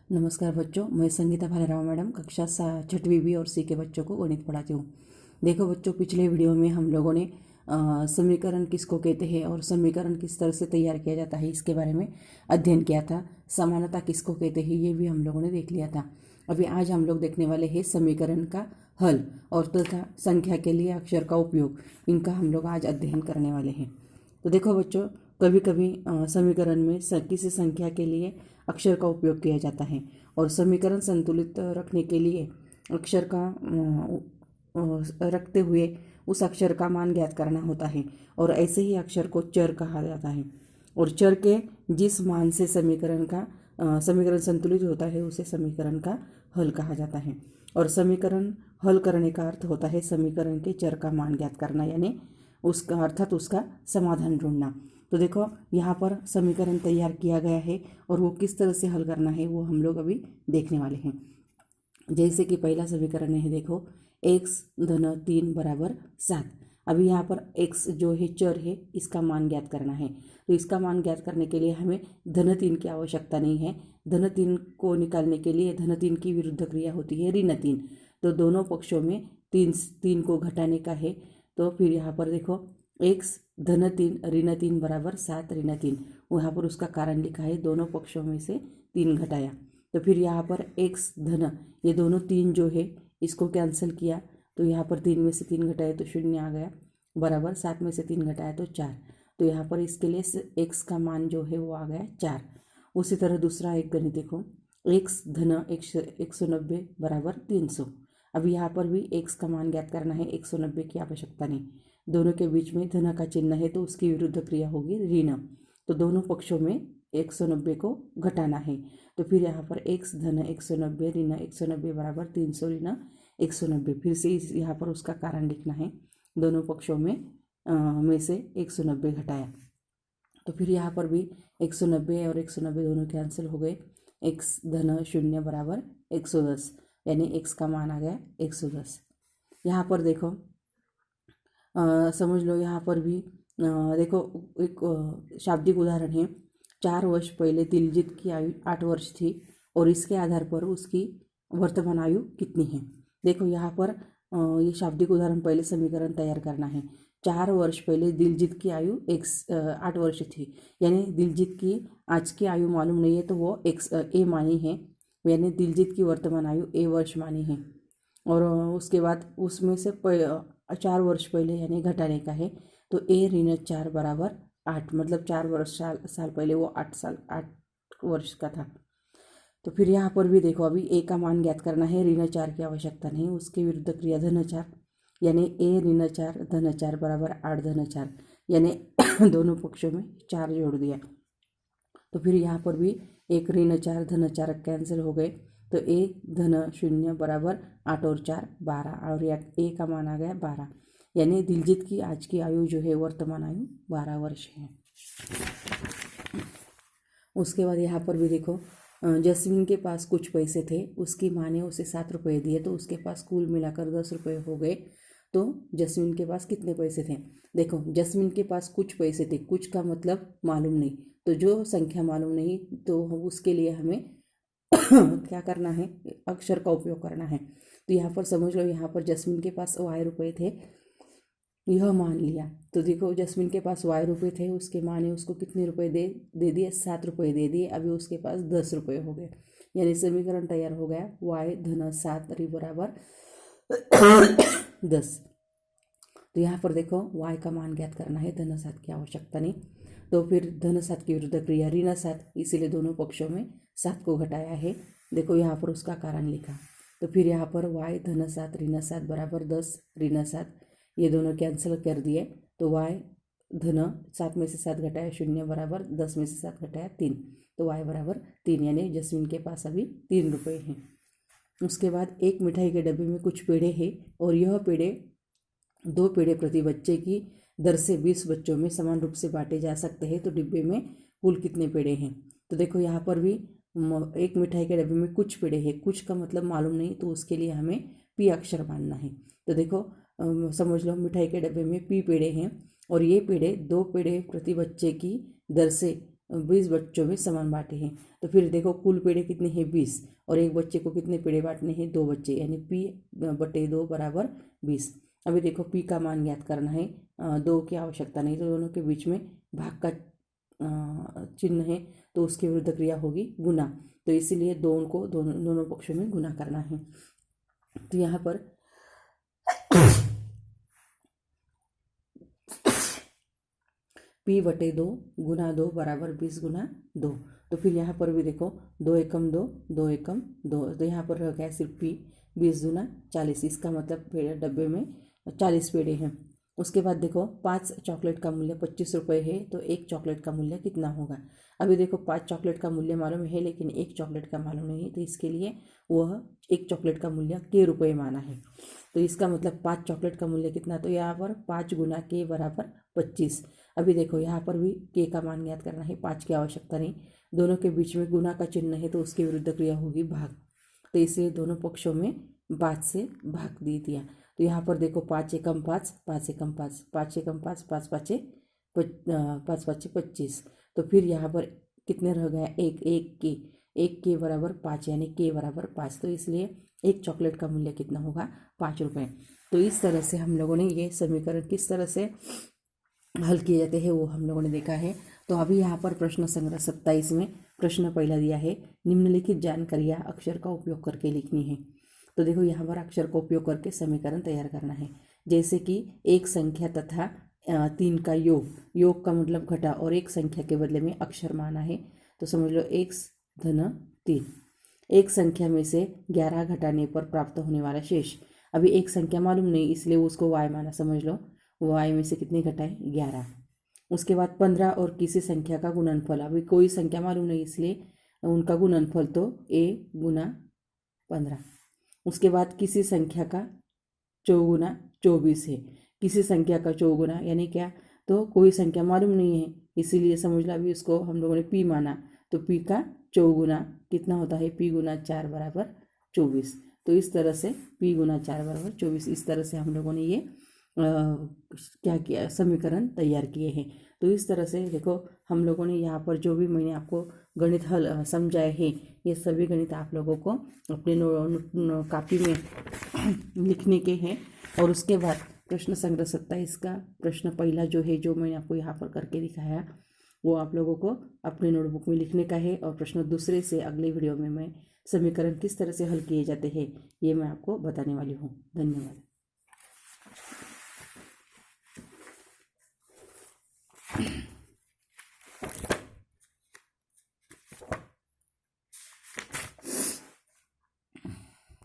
नमस्कार बच्चों, मैं संगीता भालेराव मैडम कक्षा 6वीं बी और सी के बच्चों को गणित पढ़ाती हूँ। देखो बच्चों, पिछले वीडियो में हम लोगों ने समीकरण किसको कहते हैं और समीकरण किस तरह से तैयार किया जाता है इसके बारे में अध्ययन किया था। समानता किसको कहते हैं ये भी हम लोगों ने देख लिया था। अभी आज हम लोग देखने वाले हैं समीकरण का हल और तथा संख्या के लिए अक्षर का उपयोग। इनका हम लोग आज अध्ययन करने वाले हैं। तो देखो बच्चों, कभी कभी समीकरण में किसी संख्या के लिए अक्षर का उपयोग किया जाता है और समीकरण संतुलित रखने के लिए अक्षर का रखते हुए उस अक्षर का मान ज्ञात करना होता है और ऐसे ही अक्षर को चर कहा जाता है। और चर के जिस मान से समीकरण संतुलित होता है उसे समीकरण का हल कहा जाता है। और समीकरण हल करने का अर्थ होता है समीकरण के चर का मान ज्ञात करना, यानी उसका अर्थात उसका समाधान ढूंढना। तो देखो यहाँ पर समीकरण तैयार किया गया है और वो किस तरह से हल करना है वो हम लोग अभी देखने वाले हैं। जैसे कि पहला समीकरण है, देखो x धन 3 बराबर 7। अभी यहाँ पर x जो है चर है, इसका मान ज्ञात करना है। तो इसका मान ज्ञात करने के लिए हमें धन 3 की आवश्यकता नहीं है। धन 3 को निकालने के लिए धन 3 की विरुद्ध क्रिया होती है ऋण 3। तो दोनों पक्षों में 3 को घटाने का है। तो फिर यहाँ पर देखो x धन 3 ऋण 3 बराबर 7 ऋण 3। वहाँ पर उसका कारण लिखा है, दोनों पक्षों में से 3 घटाया। तो फिर यहाँ पर x धन, ये दोनों 3 जो है इसको कैंसिल किया तो यहाँ पर 3 में से 3 घटाए तो 0 आ गया, बराबर 7 में से 3 घटाया तो 4। तो यहाँ पर इसके लिए x का मान जो है वो आ गया 4। उसी तरह दूसरा एक गणित देखो, x धन 190 बराबर 300। अभी यहाँ पर भी x का मान ज्ञात करना है, 190 की आवश्यकता नहीं। दोनों के बीच में धन का चिन्ह है तो उसकी विरुद्ध क्रिया होगी ऋण। तो दोनों पक्षों में 190 को घटाना है। तो फिर यहाँ पर x धन 190 ऋण 190 बराबर 300 ऋण 190। फिर से यहाँ पर उसका कारण लिखना है, दोनों पक्षों में से 190 घटाया। तो फिर यहाँ पर भी 190 और 190 दोनों कैंसिल हो गए। x धन 0 बराबर 110, यानी x का मान आ गया 110। यहाँ पर देखो समझ लो, यहाँ पर भी देखो एक शाब्दिक उदाहरण है। 4 वर्ष पहले दिलजीत की आयु 8 वर्ष थी और इसके आधार पर उसकी वर्तमान आयु कितनी है। देखो यहाँ पर ये शाब्दिक उदाहरण पहले समीकरण तैयार करना है। 4 वर्ष पहले दिलजीत की आयु 8 वर्ष थी, यानी दिलजीत की आज की आयु मालूम नहीं है तो वो ए मानी है, यानी दिलजीत की वर्तमान आयु ए वर्ष मानी है। और उसके बाद उसमें से 4 वर्ष पहले यानी घटाने का है। तो ए ऋण 4 बराबर 8, मतलब 4 साल पहले वो 8 वर्ष का था। तो फिर यहाँ पर भी देखो, अभी ए का मान ज्ञात करना है, ऋण 4 की आवश्यकता नहीं। उसके विरुद्ध क्रिया धन 4, यानी ए ऋण 4 धन 4 बराबर 8 धन 4, यानी दोनों पक्षों में 4 जोड़ दिया। तो फिर यहाँ पर भी एक ऋण 4 धन 4 कैंसिल हो गए। तो ए धन 0 बराबर 8 और 4 12, और ए का मान आ गया 12, यानी दिलजीत की आज की आयु जो है वर्तमान आयु 12 वर्ष है। उसके बाद यहाँ पर भी देखो, जस्मिन के पास कुछ पैसे थे, उसकी माँ ने उसे 7 रुपये दिए तो उसके पास कुल मिलाकर 10 रुपये हो गए। तो जस्मिन के पास कितने पैसे थे। देखो जस्मिन के पास कुछ पैसे थे, कुछ का मतलब मालूम नहीं, तो जो संख्या मालूम नहीं तो उसके लिए हमें क्या करना है, अक्षर का उपयोग करना है। तो यहाँ पर समझ लो, यहाँ पर जस्मिन के पास y रुपये थे, यह मान लिया। तो देखो जस्मिन के पास y रुपये थे, उसके माँ ने उसको कितने रुपए दे दिए, 7 रुपये दे दिए। अभी उसके पास 10 रुपये हो गए, यानी समीकरण तैयार हो गया y धन 7 बराबर 10। तो यहाँ पर देखो y का मान ज्ञात करना है, धन 7 की आवश्यकता नहीं। तो फिर धन 7 की विरुद्ध क्रिया ऋण 7, इसीलिए दोनों पक्षों में 7 को घटाया है। देखो यहाँ पर उसका कारण लिखा। तो फिर यहाँ पर y धन 7 ऋण 7 बराबर 10 ऋण 7, ये दोनों कैंसिल कर दिए। तो y धन 7 में से 7 घटाया 0 बराबर 10 में से 7 घटाया 3, तो y बराबर 3, यानी जस्मिन के पास अभी 3 रुपये हैं। उसके बाद एक मिठाई के डब्बे में कुछ पेड़े हैं और यह पेड़े 2 पेड़े प्रति बच्चे की दर से 20 बच्चों में समान रूप से बांटे जा सकते हैं। तो डिब्बे में कुल कितने पेड़े हैं। तो देखो यहाँ पर भी एक मिठाई के डब्बे में कुछ पेड़े हैं, कुछ का मतलब मालूम नहीं, तो उसके लिए हमें पी अक्षर मानना है। तो देखो समझ लो, मिठाई के डब्बे में पी पेड़े हैं और ये पेड़े 2 पेड़े प्रति बच्चे की दर से 20 बच्चों में समान बांटे हैं। तो फिर देखो कुल पेड़े कितने हैं 20, और एक बच्चे को कितने पेड़े बांटने हैं 2 बच्चे, यानी P/2 बराबर 20। अभी देखो P का मान ज्ञात करना है, 2 की आवश्यकता नहीं, तो दोनों के बीच में भाग का चिन्ह है, तो उसकी विरुद्ध क्रिया होगी गुना, तो इसीलिए दोनों पक्षों में गुना करना है। तो यहाँ पर P/2 गुना 2 बराबर 20 गुना 2। तो फिर यहाँ पर भी देखो 2 एकम 2, 2 एकम 2, तो यहाँ पर रह गया सिर्फ P, 20 दूना 40, इसका मतलब डब्बे में 40 पेड़े हैं। उसके बाद देखो 5 चॉकलेट का मूल्य 25 रुपये है, तो एक चॉकलेट का मूल्य कितना होगा। अभी देखो 5 चॉकलेट का मूल्य मालूम है, लेकिन एक चॉकलेट का मालूम नहीं है, तो इसके लिए वह एक चॉकलेट का मूल्य के रुपये माना है। तो इसका मतलब 5 चॉकलेट का मूल्य कितना, तो यहाँ पर 5 गुना के बराबर 25। अभी देखो यहाँ पर भी के का मान ज्ञात करना है, 5 की आवश्यकता नहीं, दोनों के बीच में गुना का चिन्ह है, तो उसके विरुद्ध क्रिया होगी भाग, तो इसलिए दोनों पक्षों में 5 से भाग दे दिया। तो यहाँ पर देखो 5 एकम 5, 5 एकम 5, 5 एकम 5, 5 पाँचे 25। तो फिर यहाँ पर कितने रह गया, एक के बराबर 5, यानी के बराबर 5, तो इसलिए एक चॉकलेट का मूल्य कितना होगा 5 रुपये। तो इस तरह से हम लोगों ने ये समीकरण किस तरह से हल किए जाते हैं वो हम लोगों ने देखा है। तो अभी यहाँ पर प्रश्न संग्रह 27 में प्रश्न पहला दिया है, निम्नलिखित जानकारियाँ अक्षर का उपयोग करके लिखनी है। तो देखो यहाँ पर अक्षर का उपयोग करके समीकरण तैयार करना है, जैसे कि एक संख्या तथा 3 का योग का मतलब घटा, और एक संख्या के बदले में अक्षर माना है, तो समझ लो x धन 3। एक संख्या में से 11 घटाने पर प्राप्त होने वाला शेष, अभी एक संख्या मालूम नहीं इसलिए उसको y माना, समझ लो y में से कितने घटाए 11। उसके बाद 15 और किसी संख्या का गुणनफल, अभी कोई संख्या मालूम नहीं इसलिए उनका गुणनफल तो a गुना 15। उसके बाद किसी संख्या का चौगुना 24 है, किसी संख्या का चौगुना यानी क्या, तो कोई संख्या मालूम नहीं है इसीलिए समझ लो अभी उसको हम लोगों ने p माना, तो p का चौगुना कितना होता है, p गुना 4 बराबर 24। तो इस तरह से p गुना 4 बराबर 24, इस तरह से हम लोगों ने ये क्या किया, समीकरण तैयार किए हैं। तो इस तरह से देखो हम लोगों ने यहाँ पर जो भी मैंने आपको गणित हल समझाए हैं, ये सभी गणित आप लोगों को अपने कापी में लिखने के हैं। और उसके बाद प्रश्न संग्रह 27 का प्रश्न पहला जो है, जो मैंने आपको यहाँ पर करके दिखाया, वो आप लोगों को अपने नोटबुक में लिखने का है। और प्रश्न दूसरे से अगले वीडियो में मैं समीकरण किस तरह से हल किए जाते हैं ये मैं आपको बताने वाली हूँ। धन्यवाद।